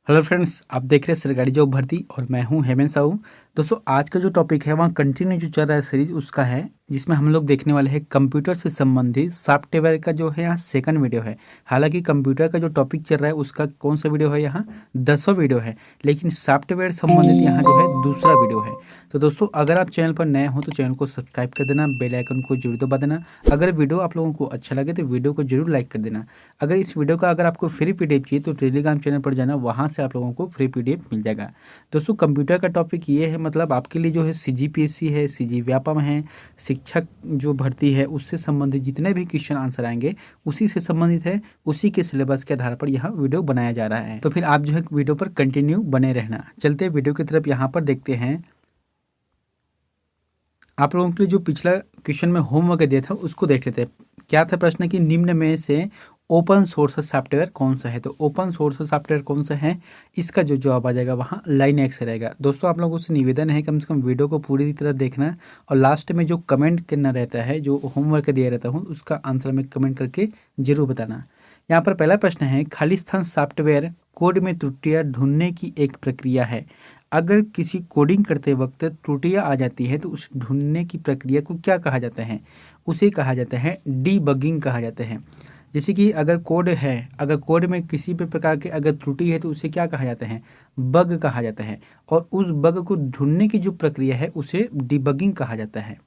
Hello friends, आप देख रहे हैं सरकारी जॉब भर्ती और मैं हूं हेमंत साहू। दोस्तों, आज का जो टॉपिक है वहाँ कंटिन्यू जो चल रहा है सीरीज उसका है, जिसमें हम लोग देखने वाले हैं कंप्यूटर से संबंधित सॉफ्टवेयर का जो है यहाँ सेकंड वीडियो है। हालांकि कंप्यूटर का जो टॉपिक चल रहा है उसका कौन सा वीडियो है, यहाँ 10वां वीडियो है, लेकिन सॉफ्टवेयर संबंधित यहाँ जो है दूसरा वीडियो है। तो दोस्तों, अगर आप चैनल पर नए हो तो चैनल को सब्सक्राइब कर देना, बेल आइकन को जरूर दबा देना। अगर वीडियो आप लोगों को अच्छा लगे तो वीडियो को जरूर लाइक कर देना। अगर इस वीडियो का अगर आपको फ्री पीडीएफ चाहिए तो टेलीग्राम चैनल पर जाना, वहाँ से आप लोगों को फ्री पीडीएफ मिल जाएगा। दोस्तों, कंप्यूटर का टॉपिक ये है, मतलब आपके लिए जो है सीजीपीएससी है, सीजी व्यापम है, शिक्षक जो भर्ती है उससे संबंधित जितने भी क्वेश्चन आंसर आएंगे उसी से संबंधित है, उसी के सिलेबस के आधार पर यहाँ वीडियो बनाया जा रहा है। तो फिर आप जो है वीडियो पर कंटिन्यू बने रहना। चलते वीडियो की तरफ, यहाँ पर देखते हैं आप लोगों के लिए जो पिछला क्वेश्चन में होमवर्क दिया था उसको देख लेते हैं। क्या था प्रश्न कि निम्न में से ओपन सोर्स सॉफ्टवेयर कौन सा है। तो ओपन सोर्स सॉफ्टवेयर कौन सा है, इसका जो जवाब आ जाएगा वहाँ लाइन एक्स रहेगा। दोस्तों, आप लोगों से निवेदन है कम से कम वीडियो को पूरी तरह देखना और लास्ट में जो कमेंट करना रहता है, जो होमवर्क दिया रहता हूँ उसका आंसर में कमेंट करके जरूर बताना। यहाँ पर पहला प्रश्न है, खालिस्तान सॉफ्टवेयर कोड में त्रुटियां ढूंढने की एक प्रक्रिया है। अगर किसी कोडिंग करते वक्त त्रुटियां आ जाती है तो उस ढूंढने की प्रक्रिया को क्या कहा जाता है, उसे कहा जाता है डीबगिंग कहा जाता है। जैसे कि अगर कोड है, अगर कोड में किसी भी प्रकार की अगर त्रुटि है तो उसे क्या कहा जाता है, बग कहा जाता है। और उस बग को ढूंढने की जो प्रक्रिया है उसे डिबगिंग कहा जाता है।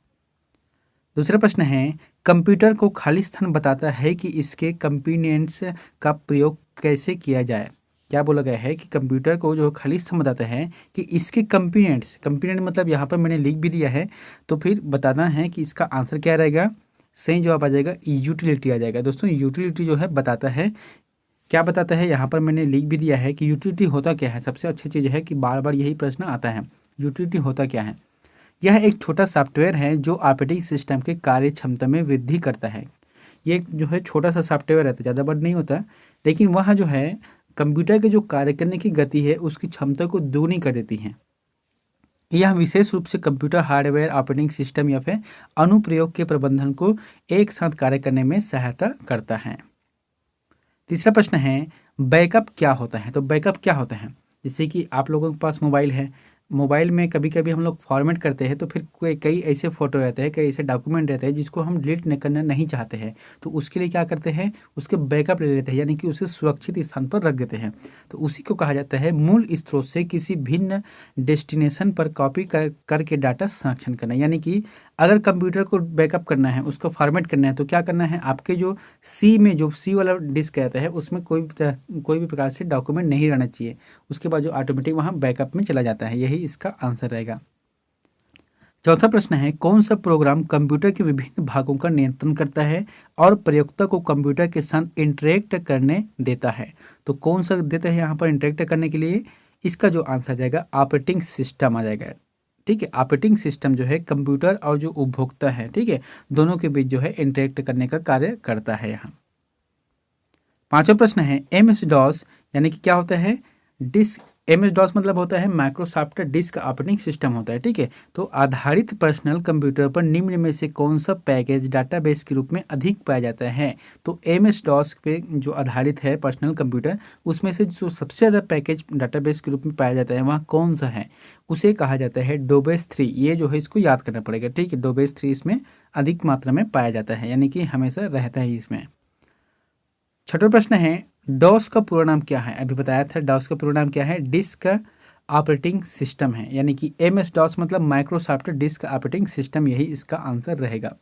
दूसरा प्रश्न है, कंप्यूटर को खालिस्तान बताता है कि इसके कंपोनेंट्स का प्रयोग कैसे किया जाए। क्या बोला गया है कि कंप्यूटर को जो खालिस्तान बताता है कि इसके कंपोनेंट मतलब यहाँ पर मैंने लिख भी दिया है, तो फिर बताना है कि इसका आंसर क्या रहेगा। सही जवाब आ जाएगा यूटिलिटी आ जाएगा। दोस्तों, यूटिलिटी जो है बताता है, क्या बताता है यहाँ पर मैंने लिख भी दिया है कि यूटिलिटी होता क्या है। सबसे अच्छी चीज़ है कि बार बार यही प्रश्न आता है, यूटिलिटी होता क्या है। यह एक छोटा सॉफ्टवेयर है जो ऑपरेटिंग सिस्टम के कार्य क्षमता में वृद्धि करता है। ये जो है छोटा सा सॉफ्टवेयर रहता है, ज़्यादा बड़ा नहीं होता, लेकिन वह जो है कंप्यूटर के जो कार्य करने की गति है उसकी क्षमता को दोगुनी कर देती है। यह विशेष रूप से कंप्यूटर हार्डवेयर, ऑपरेटिंग सिस्टम या फिर अनुप्रयोग के प्रबंधन को एक साथ कार्य करने में सहायता करता है। तीसरा प्रश्न है, बैकअप क्या होता है। तो बैकअप क्या होता है, जैसे कि आप लोगों के पास मोबाइल है, मोबाइल में कभी कभी हम लोग फॉर्मेट करते हैं तो फिर कोई कई ऐसे फोटो रहते हैं, कई ऐसे डॉक्यूमेंट रहते हैं जिसको हम डिलीट करना नहीं चाहते हैं। तो उसके लिए क्या करते हैं, उसके बैकअप ले लेते हैं, यानी कि उसे सुरक्षित स्थान पर रख देते हैं। तो उसी को कहा जाता है मूल स्रोत से किसी भिन्न डेस्टिनेशन पर कॉपी करके डाटा संरक्षण करना। यानी कि अगर कंप्यूटर को बैकअप करना है, उसको फॉर्मेट करना है, तो क्या करना है, आपके जो सी वाला डिस्क रहता है उसमें कोई भी प्रकार से डॉक्यूमेंट नहीं रहना चाहिए। उसके बाद जो ऑटोमेटिक वहाँ बैकअप में चला जाता है। यही इसका आंसर रहेगा। चौथा प्रश्न है, कौन सा प्रोग्राम कंप्यूटर के विभिन्न भागों का नियंत्रण करता है और प्रयोक्ता को कंप्यूटर के साथ इंटरेक्ट करने देता है। तो कौन सा देता है यहाँ पर इंटरेक्ट करने के लिए, इसका जो आंसर आ जाएगा ऑपरेटिंग सिस्टम आ जाएगा। ठीक है, ऑपरेटिंग सिस्टम जो है कंप्यूटर और जो उपभोक्ता है, ठीक है, दोनों के बीच जो है इंटरेक्ट करने का कार्य करता है यहाँ। पांचवा प्रश्न है, एम एस डॉस यानी कि क्या होता है, डिस्क। एम एस डॉस मतलब होता है माइक्रोसॉफ्ट डिस्क ऑपरेटिंग सिस्टम होता है। ठीक है, तो आधारित पर्सनल कंप्यूटर पर निम्न में से कौन सा पैकेज डाटाबेस के रूप में अधिक पाया जाता है। तो एम एस डॉस पे जो आधारित है पर्सनल कंप्यूटर, उसमें से जो सबसे ज़्यादा पैकेज डाटाबेस के रूप में पाया जाता है वह कौन सा है, उसे कहा जाता है डोबेस 3। ये जो है इसको याद करना पड़ेगा। ठीक है, डोबेस 3 इसमें अधिक मात्रा में पाया जाता है, यानी कि हमेशा रहता है इसमें। छठा प्रश्न है, डॉस का पूरा नाम क्या है। अभी बताया था डॉस का पूरा नाम क्या है, डिस्क ऑपरेटिंग सिस्टम है, यानी कि एम एस डॉस मतलब माइक्रोसॉफ्ट डिस्क ऑपरेटिंग सिस्टम, यही इसका आंसर रहेगा।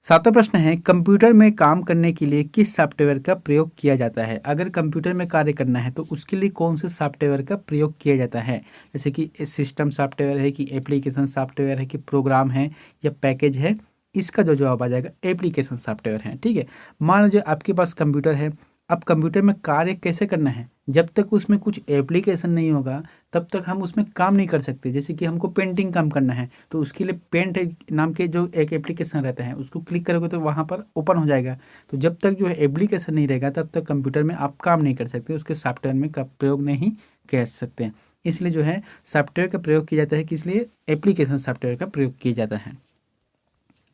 सातवां प्रश्न है, कंप्यूटर में काम करने के लिए किस सॉफ्टवेयर का प्रयोग किया जाता है। अगर कंप्यूटर में कार्य करना है तो उसके लिए कौन से सॉफ्टवेयर का प्रयोग किया जाता है, जैसे कि सिस्टम सॉफ्टवेयर है कि एप्लीकेशन सॉफ्टवेयर है कि प्रोग्राम है या पैकेज है। इसका जो जवाब आ जाएगा एप्लीकेशन सॉफ्टवेयर है। ठीक है, मान लीजिए आपके पास कंप्यूटर है, अब कंप्यूटर में कार्य कैसे करना है, जब तक उसमें कुछ एप्लीकेशन नहीं होगा तब तक हम उसमें काम नहीं कर सकते। जैसे कि हमको पेंटिंग काम करना है तो उसके लिए पेंट नाम के जो एक एप्लीकेशन रहता है उसको क्लिक करोगे तो वहाँ पर ओपन हो जाएगा। तो जब तक जो है एप्लीकेशन नहीं रहेगा तब तक कंप्यूटर में आप काम नहीं कर सकते, उसके सॉफ्टवेयर में का प्रयोग नहीं कर सकते हैं। इसलिए जो है सॉफ्टवेयर का प्रयोग किया जाता है, किस लिए, एप्लीकेशन सॉफ्टवेयर का प्रयोग किया जाता है।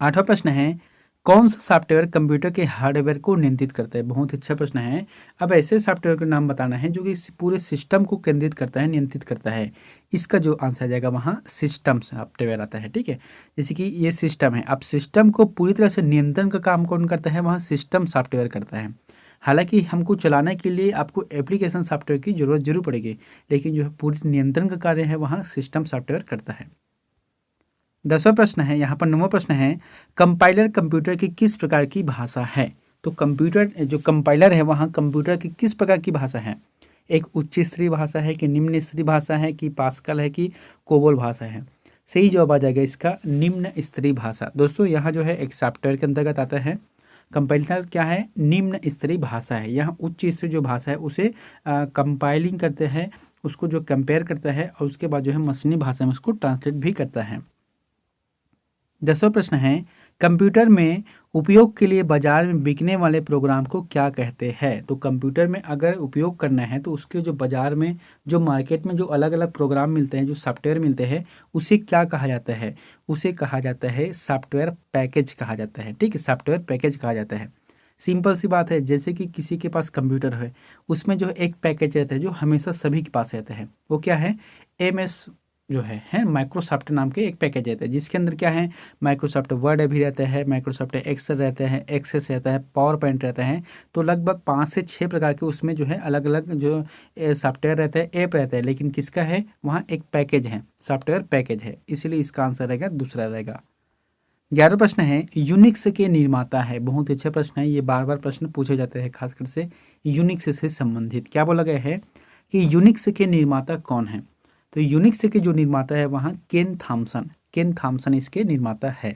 आठवां प्रश्न है, कौन सा सॉफ्टवेयर कंप्यूटर के हार्डवेयर को नियंत्रित करता है? बहुत अच्छा प्रश्न है। अब ऐसे सॉफ्टवेयर का नाम बताना है जो कि पूरे सिस्टम को केंद्रित करता है, नियंत्रित करता है। इसका जो आंसर आ जाएगा वहाँ सिस्टम सॉफ्टवेयर आता है, ठीक है। जैसे कि ये सिस्टम है, अब सिस्टम को पूरी तरह से नियंत्रण का काम कौन करता है? वहाँ सिस्टम सॉफ्टवेयर करता है। हालांकि हमको चलाने के लिए आपको एप्लीकेशन सॉफ्टवेयर की जरूरत जरूर पड़ेगी, लेकिन जो है पूरी नियंत्रण का कार्य है वहाँ सिस्टम सॉफ्टवेयर करता है। 10वां प्रश्न है, यहाँ पर 9वां प्रश्न है, कंपाइलर कंप्यूटर की किस प्रकार की भाषा है? तो कंप्यूटर जो कंपाइलर है वहाँ कंप्यूटर की किस प्रकार की भाषा है? एक उच्च स्तरीय भाषा है कि निम्न स्तरीय भाषा है कि पास्कल है कि कोबोल भाषा है? सही जवाब आ जाएगा इसका निम्न स्तरीय भाषा। दोस्तों यहाँ जो है एक सॉफ्टवेयर के अंतर्गत आता है। कंपाइलर क्या है? निम्न स्तरीय भाषा है। यहाँ उच्च स्तरीय जो भाषा है उसे कंपाइलिंग करते हैं, उसको जो कंपेयर करता है और उसके बाद जो है मशीनी भाषा में उसको ट्रांसलेट भी करता है। 10वां प्रश्न है, कंप्यूटर में उपयोग के लिए बाजार में बिकने वाले प्रोग्राम को क्या कहते हैं? तो कंप्यूटर में अगर उपयोग करना है तो उसके जो बाजार में जो मार्केट में जो अलग अलग प्रोग्राम मिलते हैं, जो सॉफ्टवेयर मिलते हैं, उसे क्या कहा जाता है? उसे कहा जाता है सॉफ्टवेयर पैकेज कहा जाता है, ठीक है। सॉफ्टवेयर पैकेज कहा जाता है। सिंपल सी बात है, जैसे कि किसी के पास कंप्यूटर है, उसमें जो एक पैकेज रहता है जो हमेशा सभी के पास रहता है, वो क्या है? MS जो है माइक्रोसॉफ्ट नाम के एक पैकेज रहता है, जिसके अंदर क्या है? माइक्रोसॉफ्ट वर्ड भी रहता है, माइक्रोसॉफ्ट एक्सेल रहता है, एक्सेस रहता है, पावर पॉइंट रहता है। तो लगभग 5 से 6 प्रकार के उसमें जो है अलग अलग जो सॉफ्टवेयर रहता है, ऐप रहता है, लेकिन किसका है? वहाँ एक पैकेज है, सॉफ्टवेयर पैकेज है, इसलिए इसका आंसर रहेगा दूसरा रहेगा। 11वां प्रश्न है, यूनिक्स के निर्माता है। बहुत अच्छा प्रश्न है, ये बार बार प्रश्न पूछे जाते हैं, खासकर से यूनिक्स से संबंधित। क्या बोला गया है कि यूनिक्स के निर्माता कौन है? तो यूनिक्स के जो निर्माता है वहाँ केन थॉमसन इसके निर्माता है।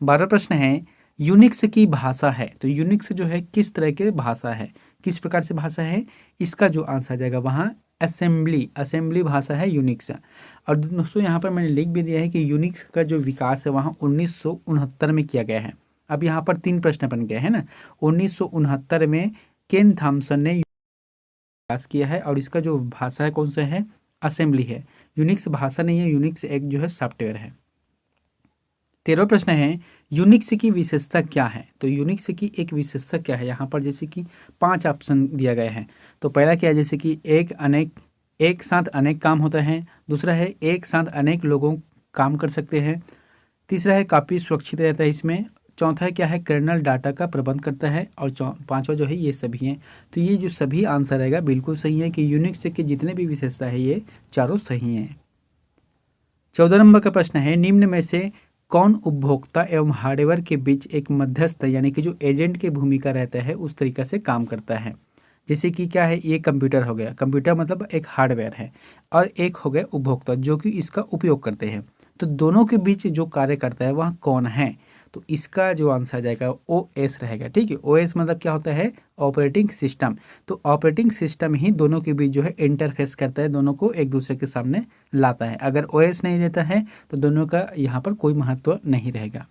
12वां प्रश्न है, यूनिक्स की भाषा है। तो यूनिक्स जो है किस तरह के भाषा है, किस प्रकार से भाषा है? इसका जो आंसर आ जाएगा वहाँ असेंबली भाषा है यूनिक्स। और दोस्तों यहाँ पर मैंने लिख भी दिया है कि यूनिक्स का जो विकास है वहाँ 1969 में किया गया है। अब यहाँ पर 3 प्रश्न बन गए हैं ना। 1969 में केन थॉमसन ने विकास किया है और इसका जो भाषा है कौन सा है? असेंबली है। यूनिक्स भाषा नहीं है, यूनिक्स एक जो है सॉफ्टवेयर है। 13वां प्रश्न है, यूनिक्स की विशेषता क्या है? तो यूनिक्स की एक विशेषता क्या है? यहाँ पर जैसे कि 5 ऑप्शन दिया गया है। तो पहला क्या है? जैसे कि एक साथ अनेक काम होता है। दूसरा है एक साथ अनेक लोगों काम कर सकते हैं। तीसरा है काफ़ी सुरक्षित रहता है इसमें। चौथा है क्या है? कर्नल डाटा का प्रबंध करता है। और 5वां जो है ये सभी हैं। तो ये जो सभी आंसर रहेगा बिल्कुल सही है कि यूनिक्स के जितने भी विशेषता है ये चारों सही हैं। 14 नंबर का प्रश्न है, निम्न में से कौन उपभोक्ता एवं हार्डवेयर के बीच एक मध्यस्थ यानी कि जो एजेंट की भूमिका रहता है उस तरीका से काम करता है? जैसे कि क्या है? ये कंप्यूटर हो गया, कंप्यूटर मतलब एक हार्डवेयर है, और एक हो गया उपभोक्ता जो कि इसका उपयोग करते हैं। तो दोनों के बीच जो कार्य करता है वह कौन है? तो इसका जो आंसर आ जाएगा OS रहेगा, ठीक है। OS मतलब क्या होता है? Operating system. तो ऑपरेटिंग सिस्टम ही दोनों के बीच जो है इंटरफेस करता है, दोनों को एक दूसरे के सामने लाता है। अगर OS नहीं रहता है तो दोनों का यहाँ पर कोई महत्व नहीं रहेगा।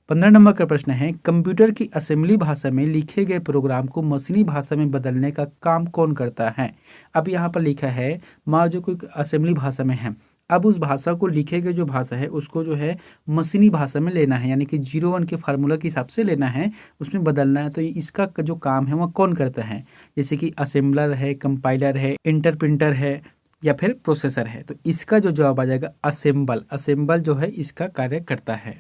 15 नंबर का प्रश्न है, कंप्यूटर की असेंबली भाषा में लिखे गए प्रोग्राम को मशीनी भाषा में बदलने का काम कौन करता है? अब यहाँ पर लिखा है, मान जो कोई असेंबली भाषा में है, अब उस भाषा को लिखे गए जो भाषा है उसको जो है मशीनी भाषा में लेना है, यानी कि 01 के फार्मूला के हिसाब से लेना है, उसमें बदलना है। तो इसका जो काम है वह कौन करता है? जैसे कि असेंबलर है, कंपाइलर है, इंटरप्रिंटर है या फिर प्रोसेसर है। तो इसका जो जवाब आ जाएगा असेंबल जो है इसका कार्य करता है।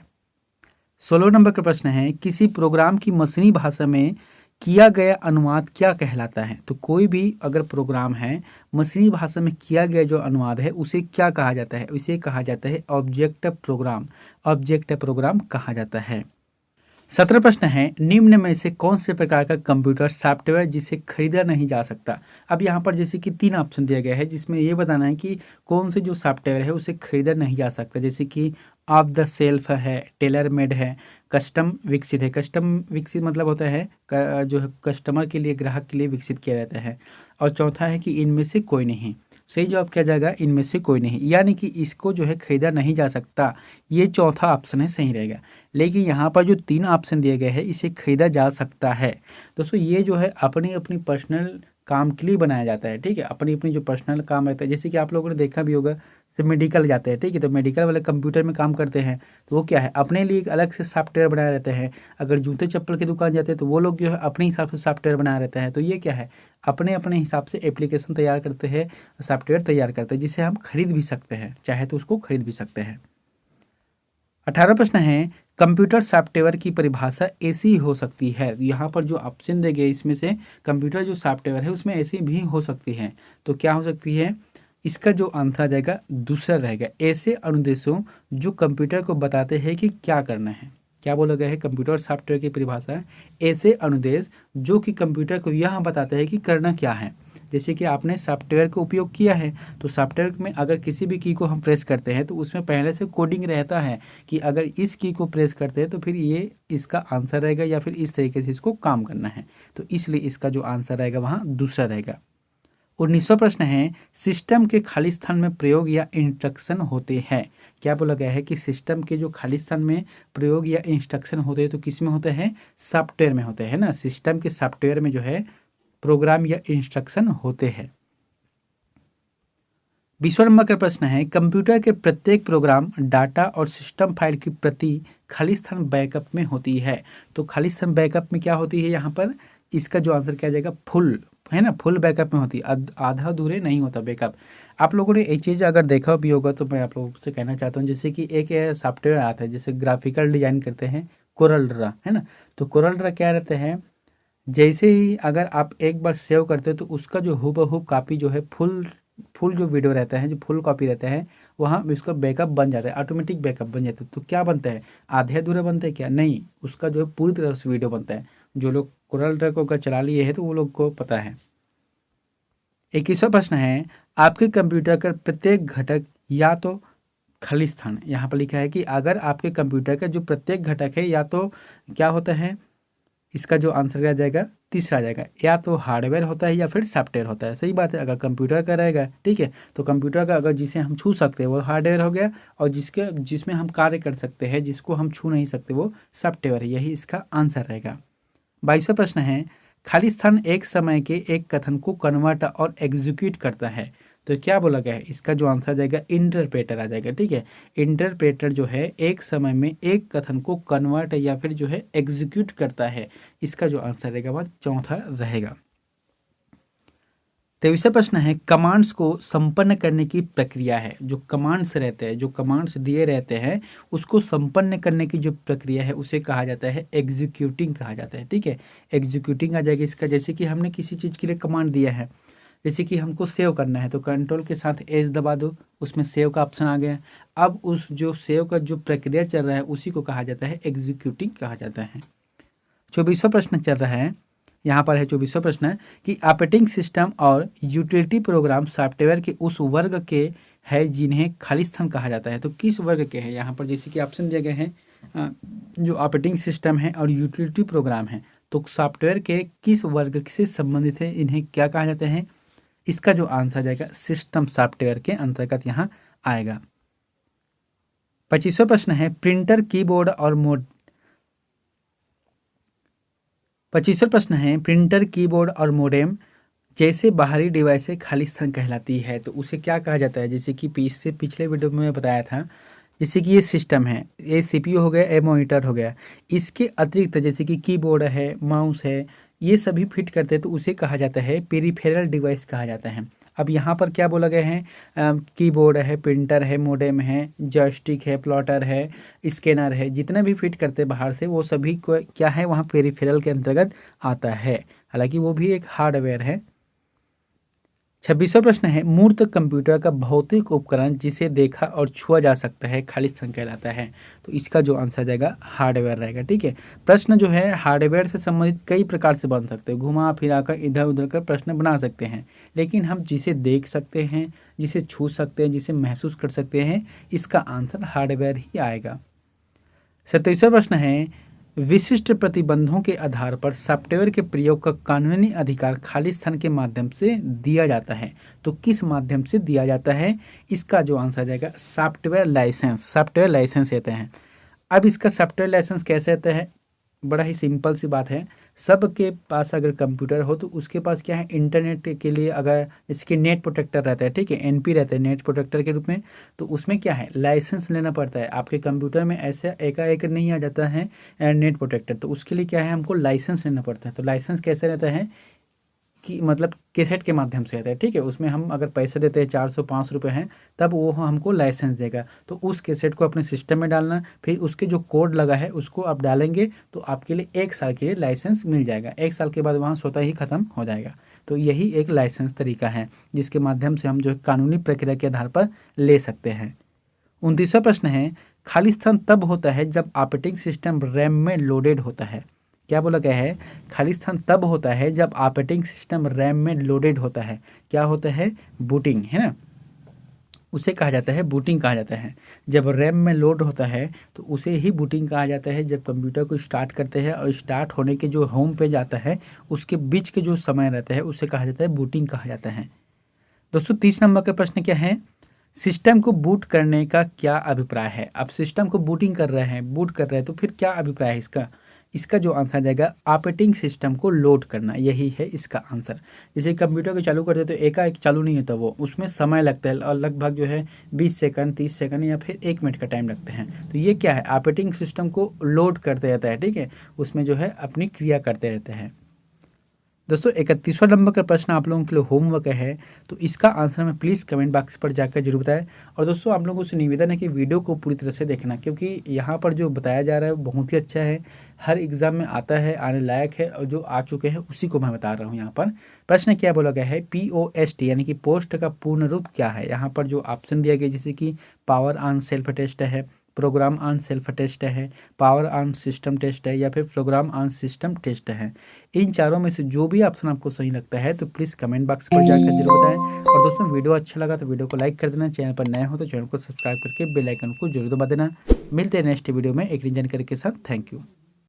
16 नंबर का प्रश्न है, किसी प्रोग्राम की मशीनी भाषा में किया गया अनुवाद क्या कहलाता है? तो कोई भी अगर प्रोग्राम है मशीनी भाषा में किया गया जो अनुवाद है उसे क्या कहा जाता है? उसे कहा जाता है ऑब्जेक्ट प्रोग्राम कहा जाता है। 17 प्रश्न है, निम्न में से कौन से प्रकार का कंप्यूटर सॉफ्टवेयर जिसे खरीदा नहीं जा सकता? अब यहाँ पर जैसे कि 3 ऑप्शन दिया गया है जिसमें ये बताना है कि कौन से जो सॉफ्टवेयर है उसे खरीदा नहीं जा सकता। जैसे कि ऑफ द सेल्फ है, टेलर मेड है, कस्टम विकसित है। कस्टम विकसित मतलब होता है जो है कस्टमर के लिए, ग्राहक के लिए विकसित किया जाता है। और चौथा है कि इनमें से कोई नहीं। सही जवाब क्या जाएगा? इनमें से कोई नहीं, यानी कि इसको जो है खरीदा नहीं जा सकता, ये चौथा ऑप्शन है, सही रहेगा। लेकिन यहाँ पर जो 3 ऑप्शन दिए गए हैं इसे खरीदा जा सकता है। दोस्तों ये जो है अपनी अपनी पर्सनल काम के लिए बनाया जाता है, ठीक है। अपनी अपनी जो पर्सनल काम रहता है, जैसे कि आप लोगों ने देखा भी होगा से मेडिकल जाते हैं, ठीक है, तो मेडिकल वाले कंप्यूटर में काम करते हैं, तो वो क्या है, अपने लिए एक अलग से सॉफ्टवेयर बनाए रहते हैं। अगर जूते चप्पल की दुकान जाते हैं तो वो लोग जो है अपने हिसाब से सॉफ्टवेयर बनाए रहते हैं। तो ये क्या है, अपने अपने हिसाब से एप्लीकेशन तैयार करते हैं, सॉफ्टवेयर तैयार करते हैं, जिसे हम खरीद भी सकते हैं, चाहे तो उसको खरीद भी सकते हैं। 18 प्रश्न है, कंप्यूटर सॉफ्टवेयर की परिभाषा ऐसी हो सकती है। यहाँ पर जो ऑप्शन दिए गए इसमें से कंप्यूटर जो सॉफ्टवेयर है उसमें ऐसी भी हो सकती है, तो क्या हो सकती है, इसका जो आंसर आ जाएगा दूसरा रहेगा। ऐसे अनुदेशों जो कंप्यूटर को बताते हैं कि क्या करना है। क्या बोला गया है, कंप्यूटर सॉफ्टवेयर की परिभाषा है ऐसे अनुदेश जो कि कंप्यूटर को यह बताते हैं कि करना क्या है। जैसे कि आपने सॉफ्टवेयर का उपयोग किया है, तो सॉफ्टवेयर में अगर किसी भी की को हम प्रेस करते हैं तो उसमें पहले से कोडिंग रहता है कि अगर इस की को प्रेस करते हैं तो फिर ये इसका आंसर रहेगा या फिर इस तरीके से इसको काम करना है, तो इसलिए इसका जो आंसर रहेगा वहाँ दूसरा रहेगा। 19वां प्रश्न है, सिस्टम के खाली स्थान में प्रयोग या इंस्ट्रक्शन होते हैं। क्या बोला गया है कि सिस्टम के जो खाली स्थान में प्रयोग या इंस्ट्रक्शन होते हैं तो किस में होते हैं, सॉफ्टवेयर में होते हैं ना। सिस्टम के सॉफ्टवेयर में जो है प्रोग्राम या इंस्ट्रक्शन होते हैं। 20वां नंबर का प्रश्न है, कंप्यूटर के प्रत्येक प्रोग्राम, डाटा और सिस्टम फाइल की प्रति खाली स्थान बैकअप में होती है। तो खाली स्थान बैकअप में क्या होती है, यहाँ पर इसका जो आंसर क्या जाएगा, फुल है ना, फुल बैकअप में होती है, आधा अधूरे नहीं होता बैकअप। आप लोगों ने एक चीज़ अगर देखा भी होगा तो मैं आप लोगों से कहना चाहता हूँ, जैसे कि एक सॉफ्टवेयर आता है जैसे ग्राफिकल डिजाइन करते हैं, कोरल ड्रा है ना, तो कोरल ड्रा क्या रहते हैं, जैसे ही अगर आप एक बार सेव करते हो तो उसका जो हूबहू कॉपी जो है फुल फुल जो वीडियो रहता है, जो फुल कॉपी रहता है, वहाँ उसका बैकअप बन जाता है, ऑटोमेटिक बैकअप बन जाता है। तो क्या बनता है, आधे अधूरे बनते हैं क्या, नहीं, उसका जो है पूरी तरह से वीडियो बनता है। जो लोग कोरल ड्रा को अगर चला लिए हैं तो वो लोग को पता है। 21वां प्रश्न है, आपके कंप्यूटर का प्रत्येक घटक या तो खाली स्थान, यहाँ पर लिखा है कि अगर आपके कंप्यूटर का जो प्रत्येक घटक है या तो क्या होता है, इसका जो आंसर क्या जाएगा, तीसरा आ जाएगा, या तो हार्डवेयर होता है या फिर सॉफ्टवेयर होता है। सही बात है, अगर कंप्यूटर का रहेगा, ठीक है, तो कंप्यूटर का अगर जिसे हम छू सकते हैं वो हार्डवेयर हो गया, और जिसमें हम कार्य कर सकते हैं, जिसको हम छू नहीं सकते, वो सॉफ्टवेयर है। यही इसका आंसर रहेगा। 22वां प्रश्न है, खाली स्थान एक समय के एक कथन को कन्वर्ट और एग्जीक्यूट करता है। तो क्या बोला गया है, इसका जो आंसर आ जाएगा इंटरप्रेटर आ जाएगा, ठीक है। इंटरप्रेटर जो है एक समय में एक कथन को कन्वर्ट या फिर जो है एग्जीक्यूट करता है। इसका जो आंसर रहेगा वह चौथा रहेगा। 23वां प्रश्न है, कमांड्स को संपन्न करने की प्रक्रिया है। जो कमांड्स रहते हैं, जो कमांड्स दिए रहते हैं, उसको संपन्न करने की जो प्रक्रिया है उसे कहा जाता है एग्जीक्यूटिंग कहा जाता है, ठीक है। एग्जीक्यूटिंग आ जाएगा इसका, जैसे कि हमने किसी चीज़ के लिए कमांड दिया है, जैसे कि हमको सेव करना है तो कंट्रोल के साथ एज दबा दो, उसमें सेव का ऑप्शन आ गया। अब उस जो सेव का जो प्रक्रिया चल रहा है उसी को कहा जाता है एग्जीक्यूटिंग कहा जाता है। 24वां प्रश्न चल रहा है, यहाँ पर है 24वां प्रश्न कि ऑपरेटिंग सिस्टम और यूटिलिटी प्रोग्राम सॉफ्टवेयर के उस वर्ग के है जिन्हें खाली स्थान कहा जाता है। तो किस वर्ग के हैं, यहाँ पर जैसे कि ऑप्शन दिए गए हैं, जो ऑपरेटिंग सिस्टम है और यूटिलिटी प्रोग्राम है, तो सॉफ्टवेयर के किस वर्ग से संबंधित है, इन्हें क्या कहा जाता है। इसका जो आंसर आ जाएगा सिस्टम सॉफ्टवेयर के अंतर्गत यहाँ आएगा। 25वां प्रश्न है, प्रिंटर कीबोर्ड और 25वां प्रश्न है, प्रिंटर कीबोर्ड और मोडेम जैसे बाहरी डिवाइसें खाली स्थान कहलाती है, तो उसे क्या कहा जाता है। जैसे कि इससे पिछले वीडियो में मैं बताया था, जैसे कि ये सिस्टम है, ये सीपीयू हो गया, ये मॉनिटर हो गया, इसके अतिरिक्त जैसे कि कीबोर्ड है, माउस है, ये सभी फिट करते हैं तो उसे कहा जाता है पेरिफेरल डिवाइस कहा जाता है। अब यहाँ पर क्या बोला गया है, कीबोर्ड है, प्रिंटर है, मोडेम है, जॉयस्टिक है, प्लॉटर है, स्कैनर है, जितने भी फिट करते हैं बाहर से वो सभी को क्या है वहाँ पेरिफेरल के अंतर्गत आता है, हालांकि वो भी एक हार्डवेयर है। 26वां प्रश्न है, मूर्त कंप्यूटर का भौतिक उपकरण जिसे देखा और छुआ जा सकता है खाली स्थान कहलाता है। तो इसका जो आंसर जाएगा हार्डवेयर रहेगा, ठीक है। प्रश्न जो है हार्डवेयर से संबंधित कई प्रकार से बन सकते हैं, घुमा फिराकर इधर उधर कर प्रश्न बना सकते हैं, लेकिन हम जिसे देख सकते हैं, जिसे छू सकते हैं, जिसे महसूस कर सकते हैं, इसका आंसर हार्डवेयर ही आएगा। 27वां प्रश्न है, विशिष्ट प्रतिबंधों के आधार पर सॉफ्टवेयर के प्रयोग का कानूनी अधिकार खाली स्थान के माध्यम से दिया जाता है। तो किस माध्यम से दिया जाता है, इसका जो आंसर जाएगा सॉफ्टवेयर लाइसेंस। सॉफ्टवेयर लाइसेंस कहते हैं। अब इसका सॉफ्टवेयर लाइसेंस कैसे आता है, बड़ा ही सिंपल सी बात है। सबके पास अगर कंप्यूटर हो तो उसके पास क्या है, इंटरनेट के लिए अगर इसके नेट प्रोटेक्टर रहता है, ठीक है, एनपी रहता है नेट प्रोटेक्टर के रूप में, तो उसमें क्या है, लाइसेंस लेना पड़ता है। आपके कंप्यूटर में ऐसे एकाएक नहीं आ जाता है नेट प्रोटेक्टर, तो उसके लिए क्या है, हमको लाइसेंस लेना पड़ता है। तो लाइसेंस कैसे रहता है कि मतलब कैसेट के माध्यम से रहता है, ठीक है, उसमें हम अगर पैसे देते हैं 400-500 रुपये हैं, तब वो हमको लाइसेंस देगा। तो उस कैसेट को अपने सिस्टम में डालना, फिर उसके जो कोड लगा है उसको आप डालेंगे तो आपके लिए 1 साल के लिए लाइसेंस मिल जाएगा। 1 साल के बाद वहाँ स्वतः ही ख़त्म हो जाएगा। तो यही एक लाइसेंस तरीका है जिसके माध्यम से हम जो कानूनी प्रक्रिया के आधार पर ले सकते हैं। 29वां प्रश्न है, खाली स्थान तब होता है जब ऑपरेटिंग सिस्टम रैम में लोडेड होता है। क्या बोला गया है, खाली स्थान तब होता है जब ऑपरेटिंग सिस्टम रैम में लोडेड होता है। क्या होता है, बूटिंग, है ना, उसे कहा जाता है, बूटिंग कहा जाता है। जब रैम में लोड होता है तो उसे ही बूटिंग कहा जाता है। जब कंप्यूटर को स्टार्ट करते हैं और स्टार्ट होने के जो होम पेज आता है उसके बीच के जो समय रहता है उसे कहा जाता है बूटिंग कहा जाता है। दोस्तों 30 नंबर का प्रश्न क्या है, सिस्टम को बूट करने का क्या अभिप्राय है। अब सिस्टम को बूटिंग कर रहे हैं, बूट कर रहे हैं, तो फिर क्या अभिप्राय है इसका। इसका जो आंसर आ जाएगा, ऑपरेटिंग सिस्टम को लोड करना, यही है इसका आंसर। जैसे कंप्यूटर को चालू करते तो एकाएक चालू नहीं होता, वो उसमें समय लगता है और लगभग जो है 20 सेकंड 30 सेकंड या फिर 1 मिनट का टाइम लगते हैं। तो ये क्या है, ऑपरेटिंग सिस्टम को लोड करते रहता है, ठीक है, उसमें जो है अपनी क्रिया करते रहते हैं। दोस्तों 31वां नंबर का प्रश्न आप लोगों के लिए होमवर्क है, तो इसका आंसर हमें प्लीज़ कमेंट बॉक्स पर जाकर जरूर बताएं। और दोस्तों आप लोगों से निवेदन है कि वीडियो को पूरी तरह से देखना, क्योंकि यहाँ पर जो बताया जा रहा है वो बहुत ही अच्छा है, हर एग्जाम में आता है, आने लायक है, और जो आ चुके हैं उसी को मैं बता रहा हूँ। यहाँ पर प्रश्न क्या बोला गया है, POST यानी कि पोस्ट का पूर्ण रूप क्या है। यहाँ पर जो ऑप्शन दिया गया जैसे कि पावर ऑन सेल्फ टेस्ट है, प्रोग्राम ऑन सेल्फ टेस्ट है, पावर ऑन सिस्टम टेस्ट है, या फिर प्रोग्राम ऑन सिस्टम टेस्ट है। इन चारों में से जो भी ऑप्शन आपको सही लगता है तो प्लीज़ कमेंट बॉक्स पर जाकर जरूर बताएं। और दोस्तों वीडियो अच्छा लगा तो वीडियो को लाइक कर देना, चैनल पर नए हो तो चैनल को सब्सक्राइब करके बेल आइकन को जरूर दबा देना। मिलते हैं नेक्स्ट वीडियो में एक नई जानकारी के साथ। Thank you.